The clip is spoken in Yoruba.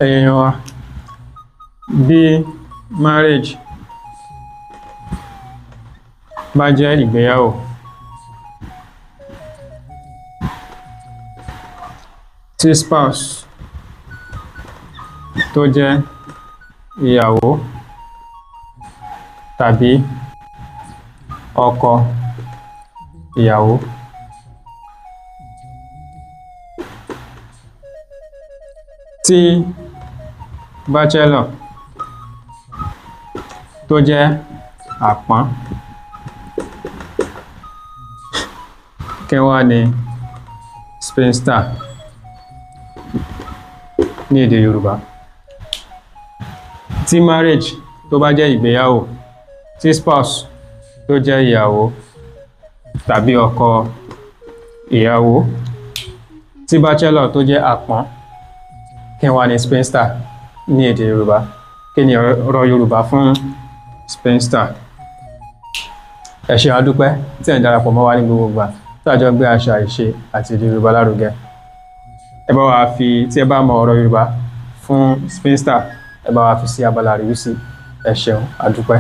Èèyàn wa bí marriage bá jẹ́ ìgbéyàwó tí spouse tó jẹ́ ìyàwó tàbí ọkọ ìyàwó tí bachelor tó jẹ́ àpọ́n kí wá ní spinster ní èdè Yorùbá. Tí marriage tó bá jẹ́ ìgbéyàwó tí spouse tó jẹ́ ìyàwó tàbí ọkọ ìyàwó tí bachelor tó jẹ́ àpọ́n kí wá ní spinster ní èdè Yorùbá. Kí ni ọ̀rọ̀ Yorùbá fún spinster? Ẹ ṣé a dúpẹ́ tí ẹ̀ ń darapọ̀ mọ́ wa ní gbogbo ìgbà tí a jọ gbé àṣà ìṣe àti èdè Yorùbá lárugẹ. Ẹ bá wa fi, tí ẹ bá mọ ọ̀rọ̀ Yorùbá fún spinster, ẹ bá wa fi sí abala àríwísí. Ẹ ṣeun, a dúpẹ́.